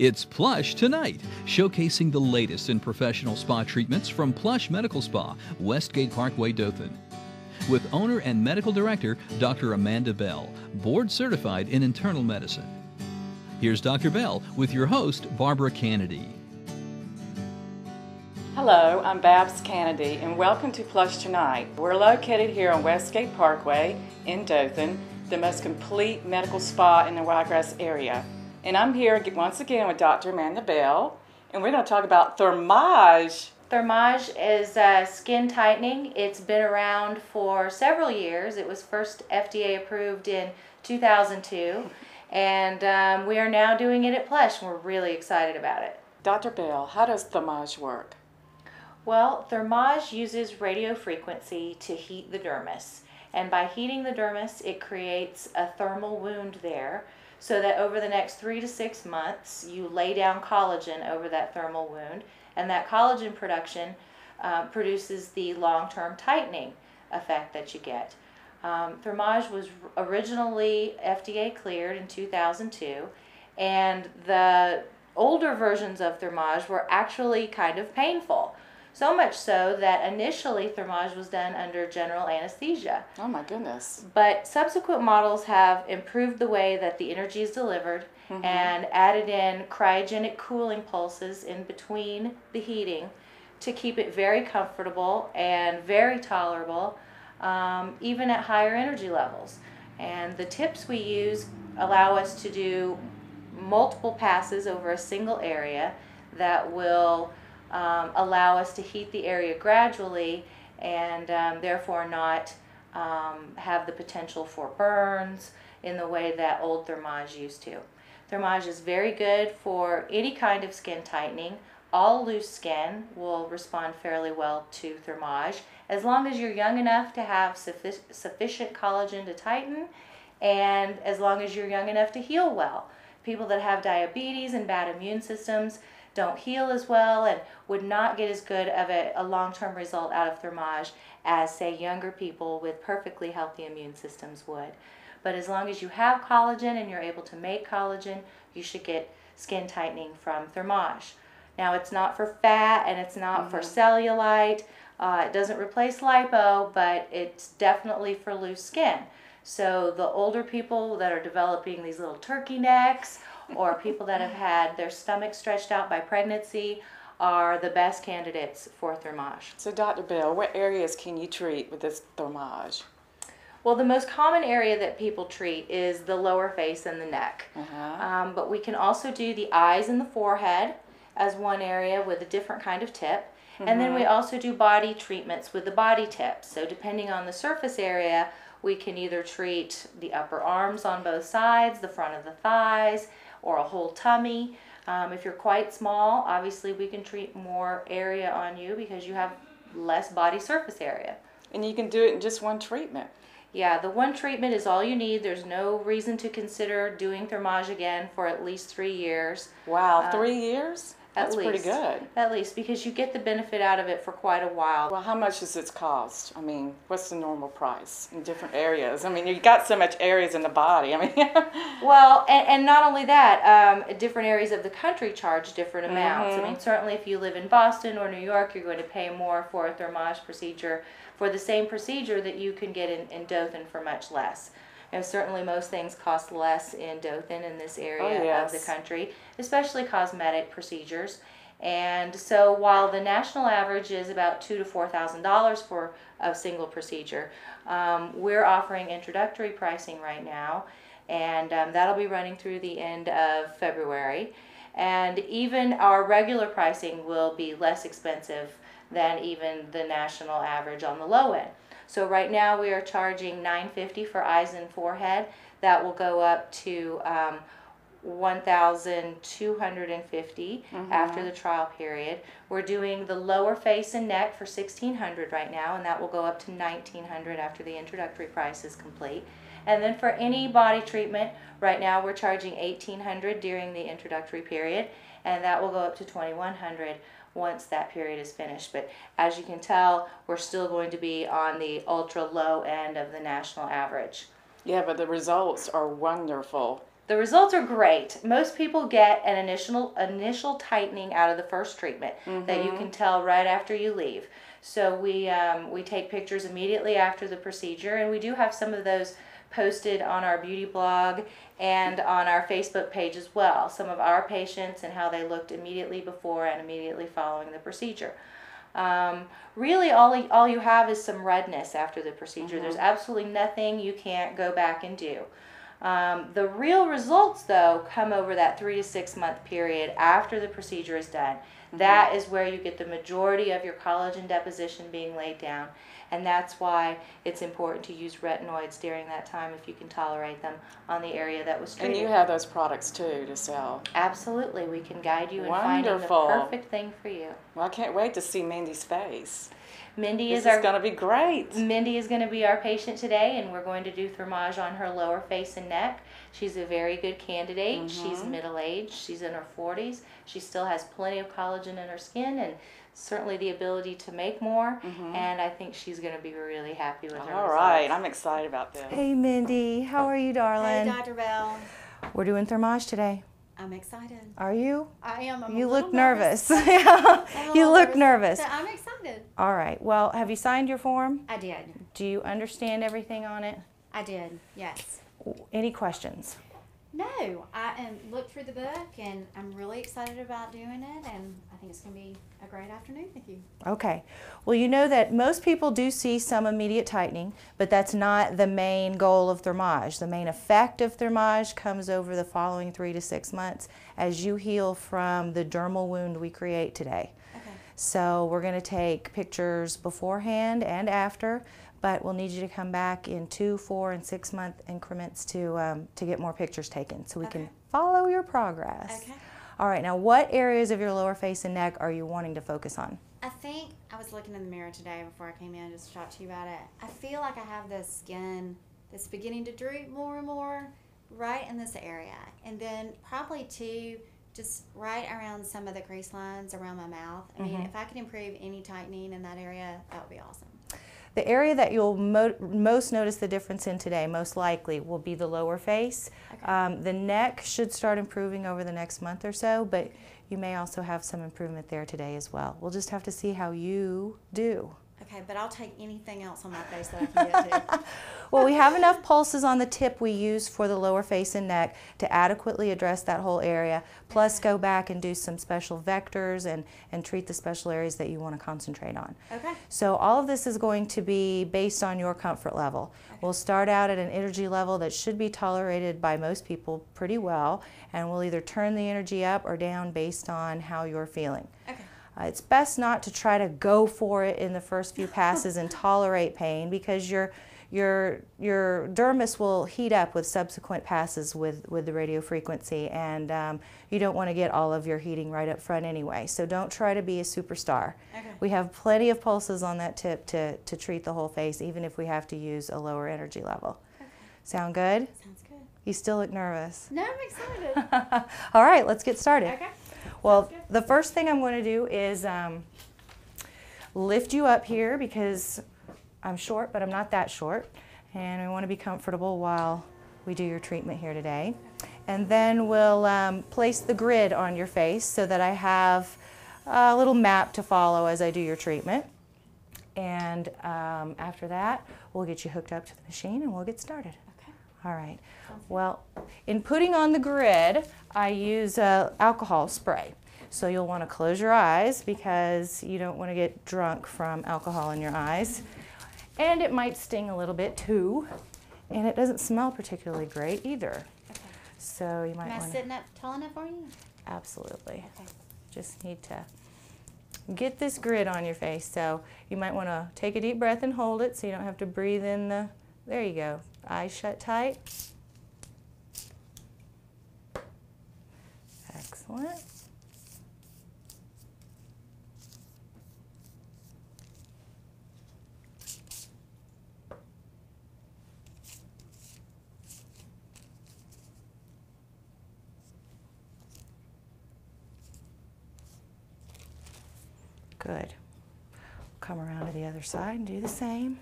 It's Plush Tonight, showcasing the latest in professional spa treatments from Plush Medical Spa, Westgate Parkway, Dothan. With owner and medical director, Dr. Amanda Bell, board certified in internal medicine. Here's Dr. Bell with your host, Barbara Kennedy. Hello, I'm Babs Kennedy, and welcome to Plush Tonight. We're located here on Westgate Parkway in Dothan, the most complete medical spa in the Wiregrass area. And I'm here once again with Dr. Amanda Bell, and we're going to talk about Thermage. Thermage is skin tightening. It's been around for several years. It was first FDA approved in 2002, and we are now doing it at Plush. We're really excited about it. Dr. Bell, how does Thermage work? Well, Thermage uses radiofrequency to heat the dermis. And by heating the dermis, it creates a thermal wound there so that over the next 3 to 6 months, you lay down collagen over that thermal wound, and that collagen production produces the long-term tightening effect that you get. Thermage was originally FDA cleared in 2002, and the older versions of Thermage were actually kind of painful. So much so that initially Thermage was done under general anesthesia. Oh my goodness. But subsequent models have improved the way that the energy is delivered and added in cryogenic cooling pulses in between the heating to keep it very comfortable and very tolerable, even at higher energy levels. And the tips we use allow us to do multiple passes over a single area that will allow us to heat the area gradually and therefore not have the potential for burns in the way that old Thermage used to. Thermage is very good for any kind of skin tightening. All loose skin will respond fairly well to Thermage as long as you're young enough to have sufficient collagen to tighten, and as long as you're young enough to heal well. People that have diabetes and bad immune systems don't heal as well and would not get as good of a long-term result out of Thermage as, say, younger people with perfectly healthy immune systems would. But as long as you have collagen and you're able to make collagen, you should get skin tightening from Thermage. Now, it's not for fat and it's not for cellulite. It doesn't replace lipo, but it's definitely for loose skin. So the older people that are developing these little turkey necks or people that have had their stomach stretched out by pregnancy are the best candidates for Thermage. So Dr. Bell, what areas can you treat with this Thermage? Well, the most common area that people treat is the lower face and the neck. But we can also do the eyes and the forehead as one area with a different kind of tip. And then we also do body treatments with the body tips. So depending on the surface area, we can either treat the upper arms on both sides, the front of the thighs, or a whole tummy. If you're quite small, obviously we can treat more area on you because you have less body surface area. And you can do it in just one treatment. Yeah, the one treatment is all you need. There's no reason to consider doing Thermage again for at least 3 years. Wow, 3 years? That's pretty good. At least, because you get the benefit out of it for quite a while. Well, how much does it cost? I mean, what's the normal price in different areas? I mean, you got so much areas in the body. I mean, well, and not only that, different areas of the country charge different amounts. I mean, certainly if you live in Boston or New York, you're going to pay more for a Thermage procedure for the same procedure that you can get in Dothan for much less. And certainly most things cost less in Dothan, in this area of the country, especially cosmetic procedures. And so while the national average is about $2,000 to $4,000 for a single procedure, we're offering introductory pricing right now, and that'll be running through the end of February. And even our regular pricing will be less expensive than even the national average on the low end. So right now we are charging $950 for eyes and forehead. That will go up to $1,250 after the trial period. We're doing the lower face and neck for $1,600 right now, and that will go up to $1,900 after the introductory price is complete. And then for any body treatment, right now we're charging $1,800 during the introductory period, and that will go up to $2,100 once that period is finished. But as you can tell, we're still going to be on the ultra low end of the national average. Yeah, but the results are wonderful. The results are great. Most people get an initial tightening out of the first treatment that you can tell right after you leave. So we take pictures immediately after the procedure, and we do have some of those posted on our beauty blog and on our Facebook page as well. Some of our patients and how they looked immediately before and immediately following the procedure. Really all you have is some redness after the procedure. There's absolutely nothing you can't go back and do. The real results, though, come over that 3 to 6 month period after the procedure is done. That is where you get the majority of your collagen deposition being laid down, and that's why it's important to use retinoids during that time if you can tolerate them on the area that was treated. And you have those products too to sell. Absolutely. We can guide you in finding the perfect thing for you. Well, I can't wait to see Mindy's face. Mindy This is going to be great. Mindy is going to be our patient today, and we're going to do Thermage on her lower face and neck. She's a very good candidate. She's middle-aged. She's in her 40s. She still has plenty of collagen in her skin and certainly the ability to make more, and I think she's going to be really happy with her results. All right. I'm excited about this. Hey, Mindy. How are you, darling? Hey, Dr. Bell. We're doing Thermage today. I'm excited. Are you? I am. You look nervous. You look nervous. But I'm excited. All right. Well, have you signed your form? I did. Do you understand everything on it? I did, yes. Any questions? No, I looked through the book, and I'm really excited about doing it, and I think it's going to be a great afternoon with you. Okay. Well, you know that most people do see some immediate tightening, but that's not the main goal of Thermage. The main effect of Thermage comes over the following 3 to 6 months as you heal from the dermal wound we create today. Okay. So we're going to take pictures beforehand and after, but we'll need you to come back in 2, 4, and 6 month increments to get more pictures taken so we can follow your progress. Okay. All right, now what areas of your lower face and neck are you wanting to focus on? I think I was looking in the mirror today before I came in just to talk to you about it. I feel like I have the skin that's beginning to droop more and more right in this area. And then probably too, just right around some of the crease lines around my mouth. I mean, if I could improve any tightening in that area, that would be awesome. The area that you'll most notice the difference in today, most likely, will be the lower face. Okay. The neck should start improving over the next month or so, but you may also have some improvement there today as well. We'll just have to see how you do. Okay, but I'll take anything else on my face that I can get to. Well, we have enough pulses on the tip we use for the lower face and neck to adequately address that whole area, plus go back and do some special vectors and treat the special areas that you want to concentrate on. Okay. So all of this is going to be based on your comfort level. Okay. We'll start out at an energy level that should be tolerated by most people pretty well, and we'll either turn the energy up or down based on how you're feeling. Okay. It's best not to try to go for it in the first few passes and tolerate pain, because your dermis will heat up with subsequent passes with the radiofrequency, and you don't want to get all of your heating right up front anyway. So don't try to be a superstar. Okay. We have plenty of pulses on that tip to treat the whole face, even if we have to use a lower energy level. Okay. Sound good? Sounds good. You still look nervous. No, I'm excited. All right, let's get started. Okay. Well, the first thing I'm going to do is lift you up here, because I'm short, but I'm not that short, and I want to be comfortable while we do your treatment here today. And then we'll place the grid on your face so that I have a little map to follow as I do your treatment. And after that, we'll get you hooked up to the machine and we'll get started. Okay. All right. Well, in putting on the grid, I use alcohol spray. So you'll want to close your eyes because you don't want to get drunk from alcohol in your eyes. And it might sting a little bit too. And it doesn't smell particularly great either. Okay. So you might Am I want sitting up tall enough for you? Absolutely. Okay. Just need to get this grid on your face. So you might want to take a deep breath and hold it so you don't have to breathe in the, there you go. Eyes shut tight. Excellent. Good. Come around to the other side and do the same.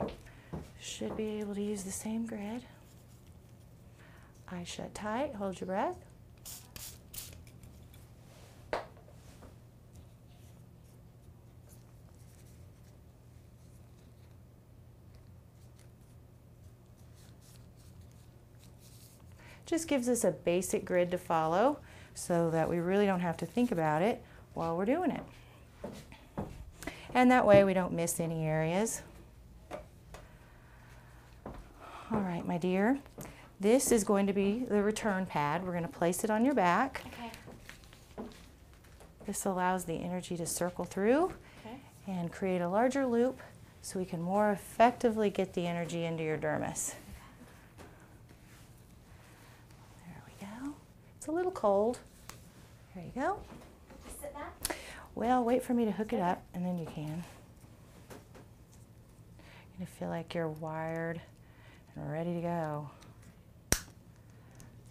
Should be able to use the same grid. Eyes shut tight, hold your breath. Just gives us a basic grid to follow so that we really don't have to think about it while we're doing it. And that way we don't miss any areas. All right, my dear, this is going to be the return pad. We're going to place it on your back. Okay. This allows the energy to circle through and create a larger loop so we can more effectively get the energy into your dermis. There we go. It's a little cold. There you go. Sit back. Well, wait for me to hook it up and then you can. You're going to feel like you're wired and ready to go.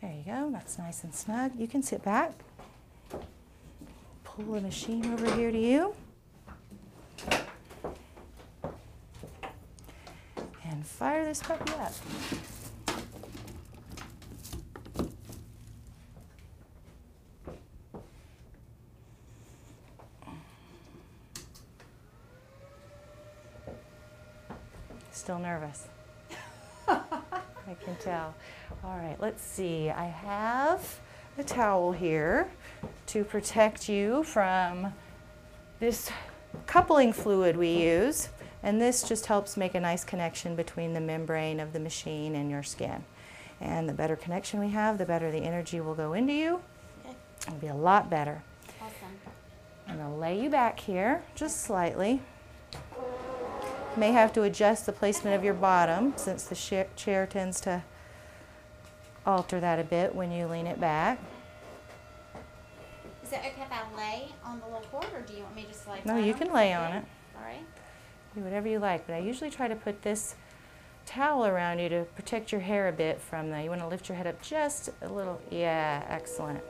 There you go. That's nice and snug. You can sit back. Pull the machine over here to you. And fire this puppy up. Still nervous. I can tell. All right, let's see. I have a towel here to protect you from this coupling fluid we use. And this just helps make a nice connection between the membrane of the machine and your skin. And the better connection we have, the better the energy will go into you. Okay. It'll be a lot better. Awesome. I'm going to lay you back here just slightly. You may have to adjust the placement of your bottom since the chair tends to alter that a bit when you lean it back. Is it okay if I lay on the little cord, or do you want me just to like No, you can lay on it. All right. Do whatever you like, but I usually try to put this towel around you to protect your hair a bit from you want to lift your head up just a little. Yeah, excellent.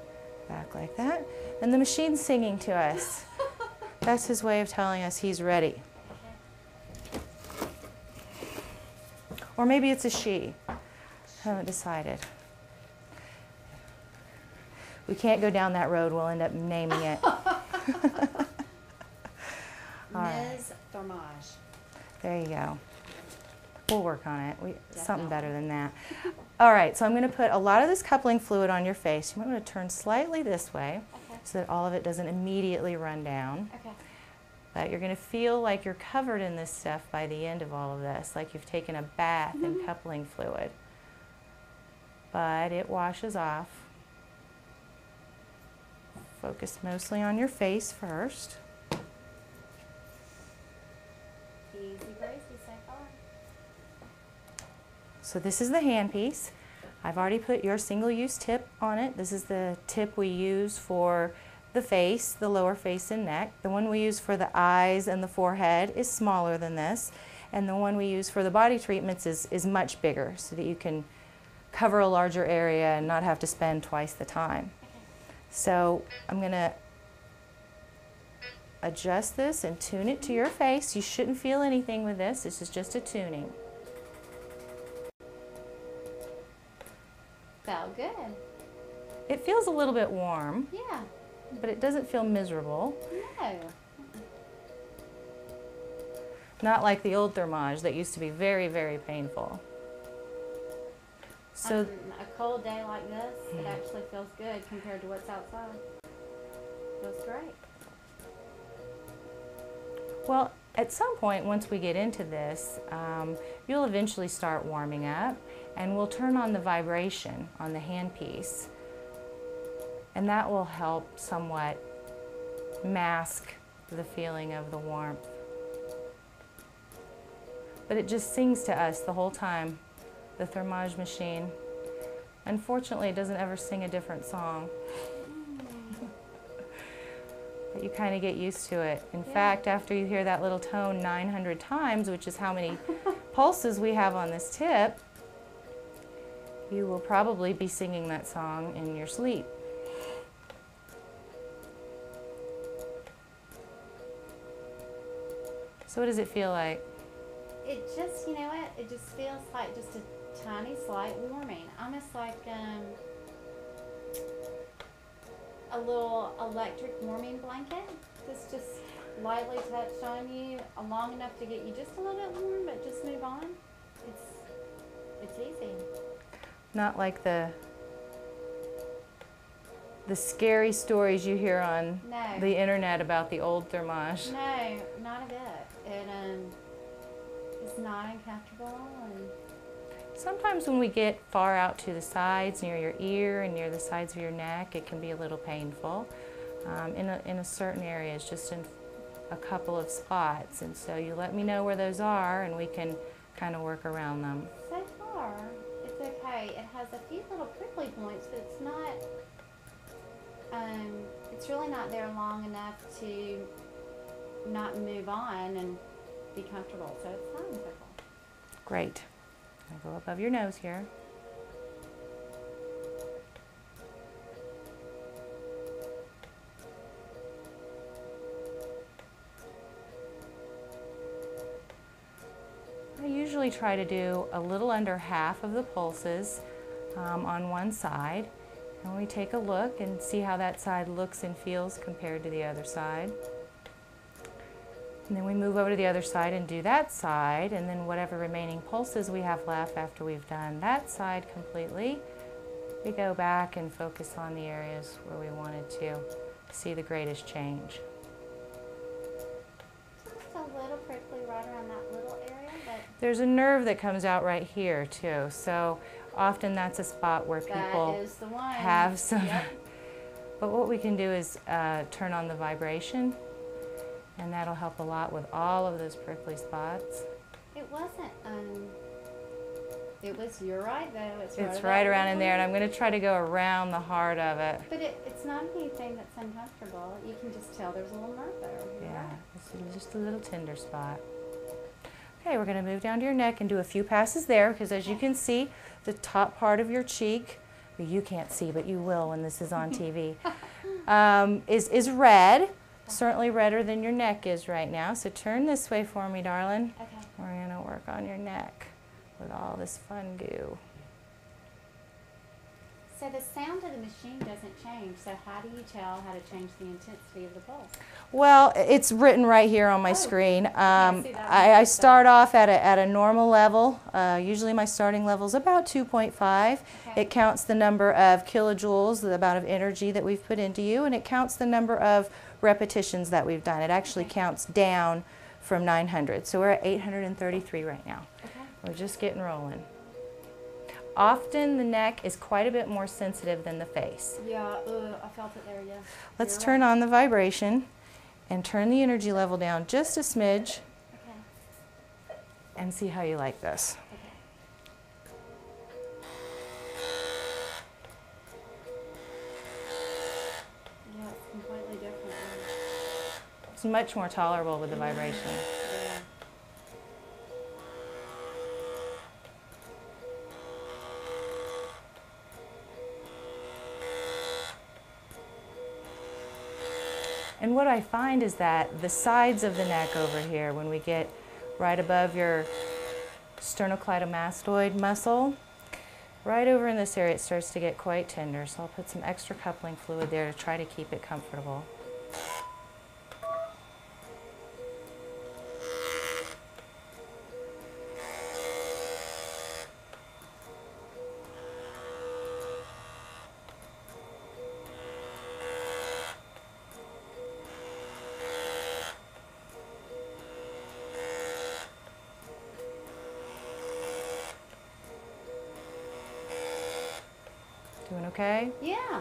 Back like that. And the machine's singing to us. That's his way of telling us he's ready. Or maybe it's a she. I haven't decided. We can't go down that road. We'll end up naming it. Ms. Thermage. There you go. We'll work on it. Something better than that. All right, so I'm going to put a lot of this coupling fluid on your face. You might want to turn slightly this way so that all of it doesn't immediately run down. Okay. But you're going to feel like you're covered in this stuff by the end of all of this, like you've taken a bath in coupling fluid. But it washes off. Focus mostly on your face first. Easy breezy so far. So this is the hand piece. I've already put your single-use tip on it. This is the tip we use for the face, the lower face and neck. The one we use for the eyes and the forehead is smaller than this. And the one we use for the body treatments is much bigger so that you can cover a larger area and not have to spend twice the time. So I'm going to adjust this and tune it to your face. You shouldn't feel anything with this. This is just a tuning. Felt good. It feels a little bit warm, Yeah. but it doesn't feel miserable. No. Not like the old Thermage that used to be very, very painful. So On a cold day like this, it actually feels good compared to what's outside. Feels great. well, at some point, once we get into this, you'll eventually start warming up, and we'll turn on the vibration on the handpiece, and that will help somewhat mask the feeling of the warmth. But it just sings to us the whole time, the Thermage machine. Unfortunately, it doesn't ever sing a different song. But you kind of get used to it. In fact, after you hear that little tone 900 times, which is how many pulses we have on this tip, you will probably be singing that song in your sleep. So what does it feel like? It just, you know what? It just feels like just a tiny slight warming, almost like a little electric warming blanket. Just lightly touched on you, long enough to get you just a little bit warm, but just move on. It's easy. Not like the scary stories you hear on the internet about the old Thermage. No, not a bit. It's not uncomfortable. And sometimes when we get far out to the sides, near your ear and near the sides of your neck, it can be a little painful. In a certain areas, just in a couple of spots. And so you let me know where those are and we can kind of work around them. So far, it's okay. It has a few little prickly points, but it's not, it's really not there long enough to not move on and be comfortable. So it's fine so far. Great. I'll go above your nose here. I usually try to do a little under half of the pulses on one side. And we take a look and see how that side looks and feels compared to the other side. And then we move over to the other side and do that side, and then whatever remaining pulses we have left after we've done that side completely, we go back and focus on the areas where we wanted to see the greatest change. Just a little prickly right around that little area, but there's a nerve that comes out right here too, so often that's a spot where people that is the one. have some. Yep. But what we can do is turn on the vibration, and that'll help a lot with all of those prickly spots. It wasn't, you're right though. It's right around in there, and I'm going to try to go around the heart of it. But it's not anything that's uncomfortable. You can just tell there's a little nerve there. Yeah, it's just a little tender spot. Okay, we're going to move down to your neck and do a few passes there, because as you can see, the top part of your cheek, well, you can't see, but you will when this is on TV, is red. Certainly redder than your neck is right now. So turn this way for me, darling. Okay. We're going to work on your neck with all this fun goo. So the sound of the machine doesn't change. So how do you tell how to change the intensity of the pulse? Well, it's written right here on my screen. I start off at a normal level. Usually my starting level is about 2.5. Okay. It counts the number of kilojoules, the amount of energy that we've put into you, and it counts the number of repetitions that we've done. It actually counts down from 900. So we're at 833 right now. Okay. We're just getting rolling. Often the neck is quite a bit more sensitive than the face. Yeah, I felt it there, yeah. Let's turn on the vibration and turn the energy level down just a smidge. Okay. And see how you like this. Yeah, it's completely different. It's much more tolerable with the vibration. Yeah. And what I find is that the sides of the neck over here, when we get right above your sternocleidomastoid muscle, right over in this area, it starts to get quite tender. So I'll put some extra coupling fluid there to try to keep it comfortable. Doing okay? Yeah.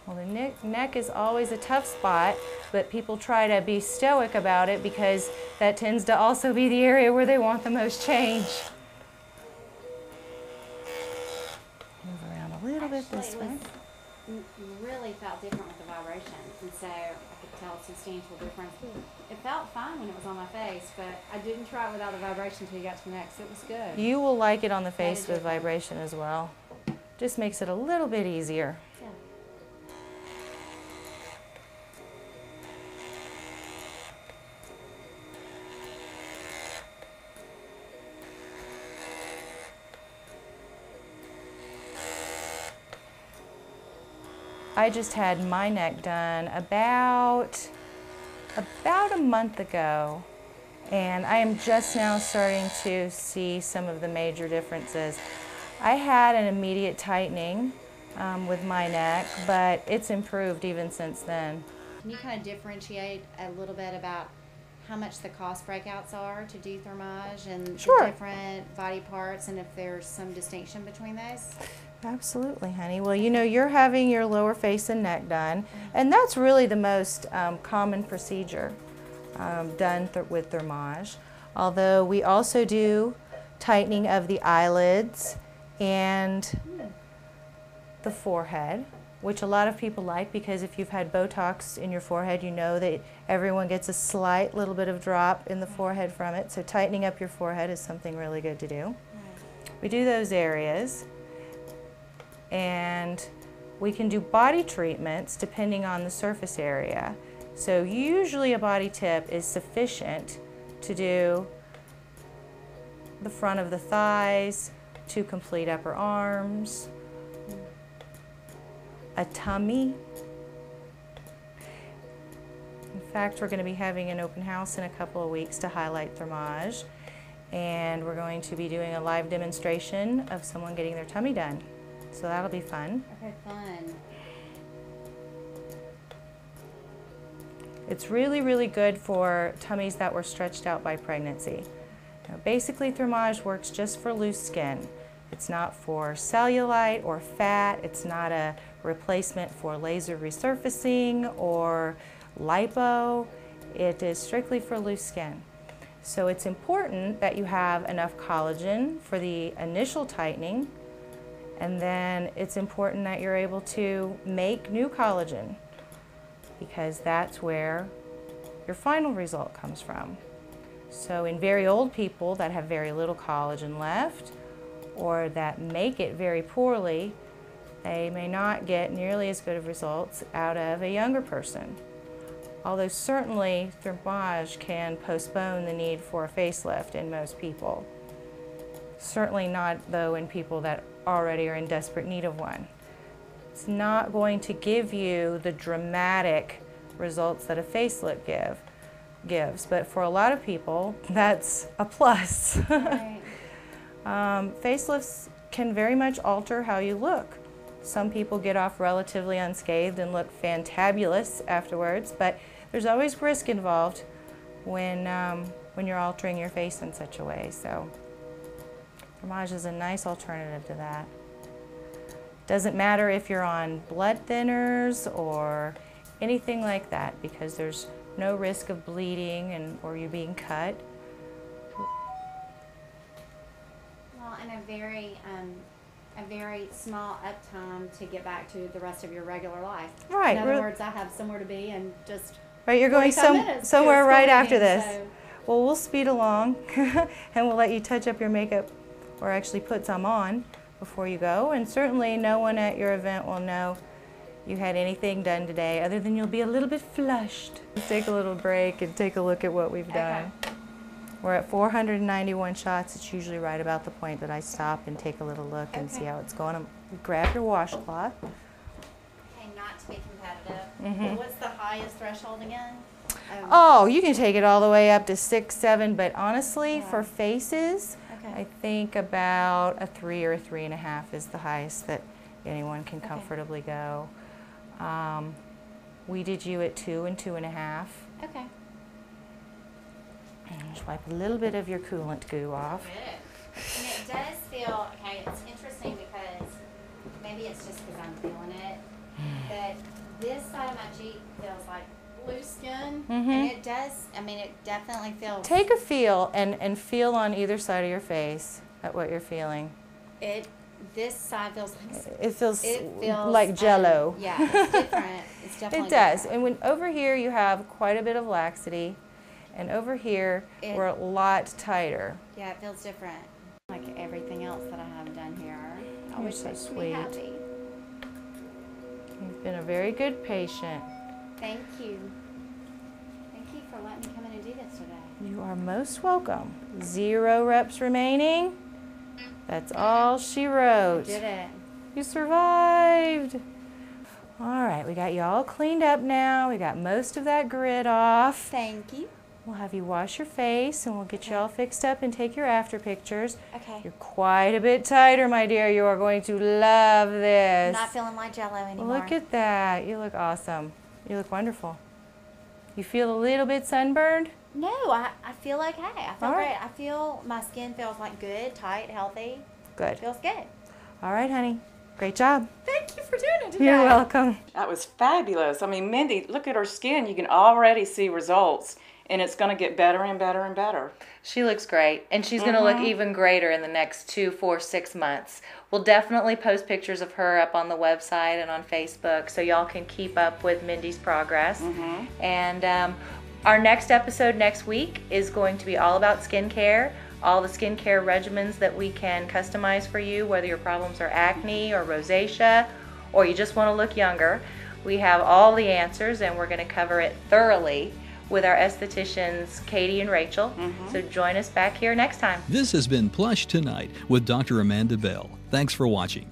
Well, the neck is always a tough spot, but people try to be stoic about it because that tends to also be the area where they want the most change. Move around a little bit this way. Really felt different with the vibration, and so I could tell a substantial difference. It felt fine when it was on my face, but I didn't try it without the vibration until you got to the neck, so it was good. You will like it on the face with vibration as well. Just makes it a little bit easier. Yeah. I just had my neck done about a month ago, and I am just now starting to see some of the major differences. I had an immediate tightening with my neck, but it's improved even since then. Can you kind of differentiate a little bit about how much the cost breakouts are to do Thermage and Sure. the different body parts, and if there's some distinction between those? Absolutely, honey. Well, you know, you're having your lower face and neck done, and that's really the most common procedure done with Thermage. Although we also do tightening of the eyelids and the forehead, which a lot of people like, because if you've had Botox in your forehead, you know that everyone gets a slight little bit of drop in the forehead from it. So tightening up your forehead is something really good to do. We do those areas. And we can do body treatments depending on the surface area. So usually a body tip is sufficient to do the front of the thighs, 2 complete upper arms, a tummy. In fact, we're going to be having an open house in a couple of weeks to highlight Thermage, and we're going to be doing a live demonstration of someone getting their tummy done. So that'll be fun. Okay, fun. It's really, really good for tummies that were stretched out by pregnancy. Now, basically, Thermage works just for loose skin. It's not for cellulite or fat. It's not a replacement for laser resurfacing or lipo. It is strictly for loose skin. So it's important that you have enough collagen for the initial tightening, and then it's important that you're able to make new collagen, because that's where your final result comes from. So in very old people that have very little collagen left, or that make it very poorly, they may not get nearly as good of results out of a younger person. Although certainly Thermage can postpone the need for a facelift in most people. Certainly not, though, in people that already are in desperate need of one. It's not going to give you the dramatic results that a facelift gives, but for a lot of people, that's a plus. Right. Facelifts can very much alter how you look. Some people get off relatively unscathed and look fantabulous afterwards, but there's always risk involved when you're altering your face in such a way. So Thermage is a nice alternative to that. Doesn't matter if you're on blood thinners or anything like that, because there's no risk of bleeding or you being cut. Well, and a very small uptime to get back to the rest of your regular life. Right. In other words, I have somewhere to be and just right. You're going somewhere right after this. So. Well, we'll speed along and we'll let you touch up your makeup, or actually put some on before you go. And certainly no one at your event will know you had anything done today, other than you'll be a little bit flushed. Let's take a little break and take a look at what we've done. We're at 491 shots. It's usually right about the point that I stop and take a little look and see how it's going. Grab your washcloth. Okay, not to be competitive. What's the highest threshold again? Oh, you can take it all the way up to 6, 7, but honestly, for faces, I think about a 3 or a 3.5 is the highest that anyone can comfortably go. We did you at 2 and 2.5. Okay. And just wipe a little bit of your coolant goo off. And it does feel, okay, it's interesting because maybe it's just because I'm feeling it, but this side of my cheek feels like loose skin, and it does, I mean, it definitely feels... Take a feel and feel on either side of your face at what you're feeling. This side feels like... It feels like Jell-O. Yeah, it's different. It's definitely It does. different. And when over here you have quite a bit of laxity, and over here we're a lot tighter. Yeah, it feels different. Like everything else that I have done here. I You're wish so I could be sweet. happy. You've been a very good patient. Thank you. Thank you for letting me come in and do this today. You are most welcome. 0 reps remaining. That's all she wrote. I did it. You survived. All right, we got you all cleaned up now. We got most of that grit off. Thank you. We'll have you wash your face and we'll get you all fixed up and take your after pictures. Okay. You're quite a bit tighter, my dear. You are going to love this. I'm not feeling like Jell-O anymore. Look at that. You look awesome. You look wonderful. You feel a little bit sunburned? No, I feel okay. I feel All great. right. I feel my skin feels like good, tight, healthy. Good. Feels good. All right, honey. Great job. Thank you for doing it today. You're welcome. That was fabulous. I mean, Mindy, look at her skin. You can already see results, and it's going to get better and better and better. She looks great, and she's going to look even greater in the next 2, 4, 6 months. We'll definitely post pictures of her up on the website and on Facebook so y'all can keep up with Mindy's progress. And our next episode next week is going to be all about skincare, all the skincare regimens that we can customize for you, whether your problems are acne or rosacea or you just want to look younger. We have all the answers, and we're going to cover it thoroughly with our estheticians, Katie and Rachel. So join us back here next time. This has been Plush Tonight with Dr. Amanda Bell. Thanks for watching.